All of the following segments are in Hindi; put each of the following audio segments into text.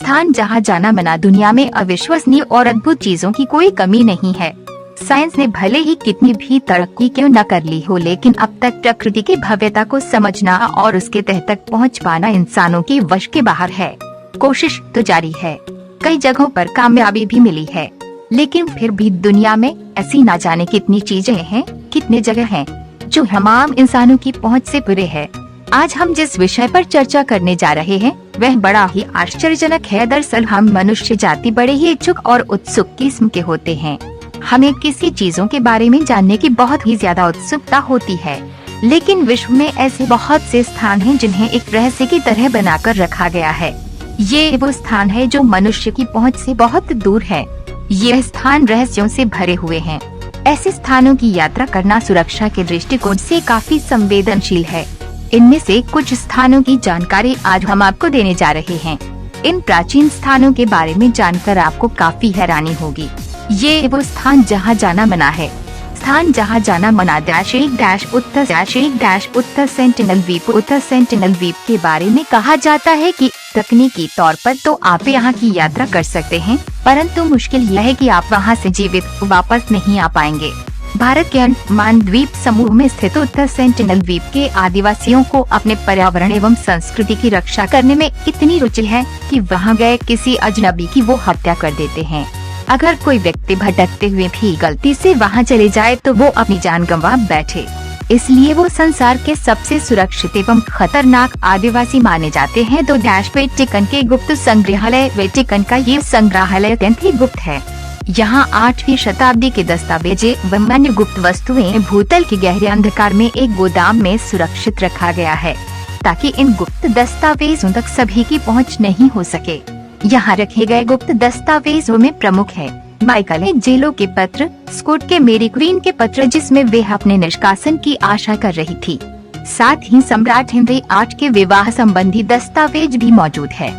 स्थान जहाँ जाना मना। दुनिया में अविश्वसनीय और अद्भुत चीजों की कोई कमी नहीं है। साइंस ने भले ही कितनी भी तरक्की क्यों न कर ली हो, लेकिन अब तक प्रकृति की भव्यता को समझना और उसके तह तक पहुँच पाना इंसानों की वश के बाहर है। कोशिश तो जारी है, कई जगहों पर कामयाबी भी मिली है, लेकिन फिर भी दुनिया में ऐसी ना जाने कितनी चीजें हैं, कितने जगह हैं जो हम आम इंसानों की पहुंच से परे है। आज हम जिस विषय पर चर्चा करने जा रहे हैं वह बड़ा ही आश्चर्यजनक है। दरअसल हम मनुष्य जाति बड़े ही इच्छुक और उत्सुक किस्म के होते हैं। हमें किसी चीजों के बारे में जानने की बहुत ही ज्यादा उत्सुकता होती है, लेकिन विश्व में ऐसे बहुत से स्थान हैं जिन्हें एक रहस्य की तरह बनाकर रखा गया है। ये वो स्थान है जो मनुष्य की पहुंच से बहुत दूर है। ये स्थान रहस्यों से भरे हुए हैं। ऐसे स्थानों की यात्रा करना सुरक्षा के दृष्टिकोण से काफी संवेदनशील है। इनमें से कुछ स्थानों की जानकारी आज हम आपको देने जा रहे हैं। इन प्राचीन स्थानों के बारे में जानकर आपको काफी हैरानी होगी। ये वो स्थान जहाँ जाना मना है। स्थान जहाँ जाना मना -- उत्तर सेंटिनल द्वीप। उत्तर सेंटिनल द्वीप के बारे में कहा जाता है कि तकनीकी तौर पर तो आप यहाँ की यात्रा कर सकते हैं, परंतु मुश्किल यह है कि आप वहाँ से जीवित वापस नहीं आ पाएंगे। भारत के अंडमान द्वीप समूह में स्थित उत्तर सेंटिनल द्वीप के आदिवासियों को अपने पर्यावरण एवं संस्कृति की रक्षा करने में इतनी रुचि है कि वहाँ गए किसी अजनबी की वो हत्या कर देते हैं। अगर कोई व्यक्ति भटकते हुए भी गलती से वहाँ चले जाए तो वो अपनी जान गंवा बैठे। इसलिए वो संसार के सबसे सुरक्षित एवं खतरनाक आदिवासी माने जाते हैं। तो वेटिकन के गुप्त संग्रहालय। वेटिकन का ये संग्रहालय अत्यंत ही गुप्त है। यहाँ 8वीं शताब्दी के दस्तावेजे व अन्य गुप्त वस्तुएं भूतल के गहरे अंधकार में एक गोदाम में सुरक्षित रखा गया है, ताकि इन गुप्त दस्तावेजों तक सभी की पहुँच नहीं हो सके। यहाँ रखे गए गुप्त दस्तावेजों में प्रमुख है माइकल एंजेलो के पत्र, स्कॉट के मेरी क्वीन के पत्र जिसमें वे अपने निष्कासन की आशा कर रही थी। साथ ही सम्राट हेनरी 8 के विवाह संबंधी दस्तावेज भी मौजूद है।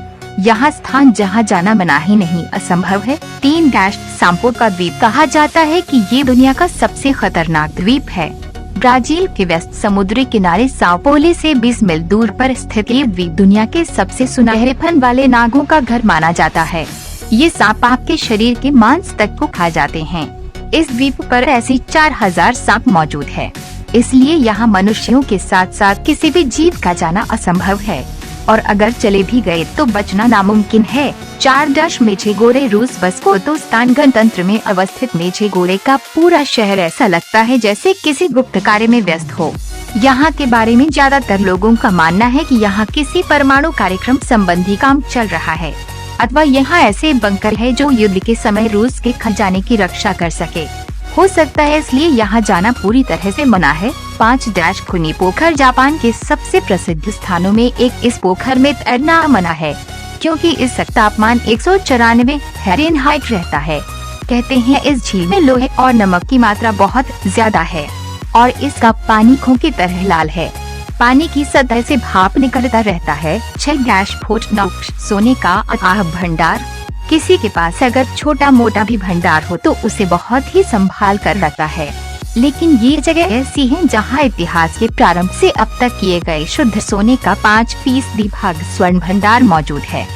यहाँ स्थान जहाँ जाना मना ही नहीं असंभव है। 3 सांपो का द्वीप। कहा जाता है कि ये दुनिया का सबसे खतरनाक द्वीप है। ब्राजील के वेस्ट समुद्री किनारे साओ पोले से 20 मील दूर पर स्थित ये द्वीप दुनिया के सबसे सुनहरेपन वाले नागों का घर माना जाता है। ये सांप आपके शरीर के मांस तक को खा जाते हैं। इस द्वीप पर ऐसी 4000 सांप मौजूद है, इसलिए यहाँ मनुष्यों के साथ साथ किसी भी जीव का जाना असंभव है, और अगर चले भी गए तो बचना नामुमकिन है। 4 मेझेगोरे। रूस बस्कोतोस्तान गणतंत्र में अवस्थित मेझेगोरे का पूरा शहर ऐसा लगता है जैसे किसी गुप्त कार्य में व्यस्त हो। यहाँ के बारे में ज्यादातर लोगों का मानना है कि यहाँ किसी परमाणु कार्यक्रम संबंधी काम चल रहा है, अथवा यहाँ ऐसे बंकर है जो युद्ध के समय रूस के खजाने की रक्षा कर सके। हो सकता है इसलिए यहाँ जाना पूरी तरह से मना है। 5 खुनी पोखर। जापान के सबसे प्रसिद्ध स्थानों में एक इस पोखर में तैरना मना है, क्योंकि इस तापमान 194 फ़ारेनहाइट रहता है। कहते हैं इस झील में लोहे और नमक की मात्रा बहुत ज्यादा है और इसका पानी खो की तरह लाल है। पानी की सतह से भाप निकलता रहता है। 6 फुट 9 सोने का अथाह भंडार। किसी के पास अगर छोटा मोटा भी भंडार हो तो उसे बहुत ही संभाल कर रखता है, लेकिन ये जगह ऐसी है जहाँ इतिहास के प्रारंभ से अब तक किए गए शुद्ध सोने का 5% भाग स्वर्ण भंडार मौजूद है।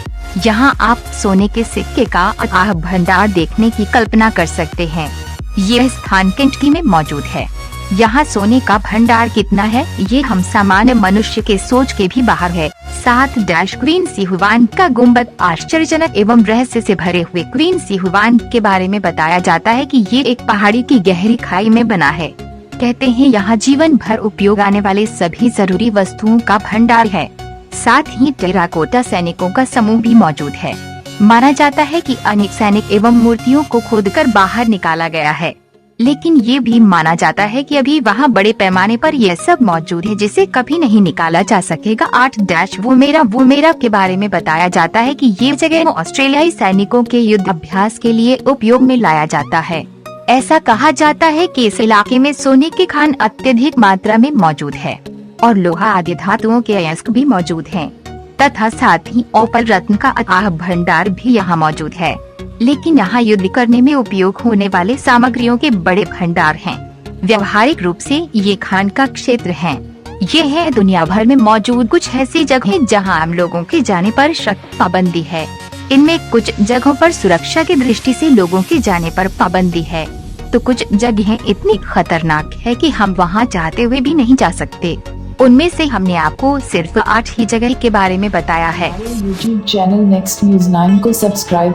यहाँ आप सोने के सिक्के का अथाह भंडार देखने की कल्पना कर सकते हैं। यह स्थान केंटकी में मौजूद है। यहाँ सोने का भंडार कितना है ये हम सामान्य मनुष्य के सोच के भी बाहर है। 7 क्वीन सिहुआन का गुम्बद। आश्चर्यजनक एवं रहस्य से भरे हुए क्वीन सिहुआन के बारे में बताया जाता है कि ये एक पहाड़ी की गहरी खाई में बना है। कहते हैं यहाँ जीवन भर उपयोग आने वाले सभी जरूरी वस्तुओं का भंडार है। साथ ही टेराकोटा सैनिकों का समूह भी मौजूद है। माना जाता है कि अनेक सैनिक एवं मूर्तियों को खोदकर बाहर निकाला गया है, लेकिन ये भी माना जाता है कि अभी वहाँ बड़े पैमाने पर यह सब मौजूद है जिसे कभी नहीं निकाला जा सकेगा। 8 वुमेरा के बारे में बताया जाता है कि ये जगह ऑस्ट्रेलियाई सैनिकों के युद्ध अभ्यास के लिए उपयोग में लाया जाता है। ऐसा कहा जाता है कि इस इलाके में सोने के खान अत्यधिक मात्रा में मौजूद है और लोहा आदि धातुओं के अयस्क भी मौजूद हैं, तथा साथ ही ओपल रत्न का अथाह भंडार भी यहाँ मौजूद है। लेकिन यहाँ युद्ध करने में उपयोग होने वाले सामग्रियों के बड़े भंडार हैं। व्यवहारिक रूप से ये खान का क्षेत्र है। ये है दुनिया भर में मौजूद कुछ ऐसी जगहें जहाँ आम लोगों के जाने पर सख्त पाबंदी है। इनमें कुछ जगहों पर सुरक्षा की दृष्टि से लोगों के जाने पर पाबंदी है, तो कुछ जगहें इतनी खतरनाक है कि हम वहां चाहते हुए भी नहीं जा सकते। उनमें से हमने आपको सिर्फ 8 ही जगह के बारे में बताया है। YouTube चैनल नेक्स्ट न्यूज़ 9 को सब्सक्राइब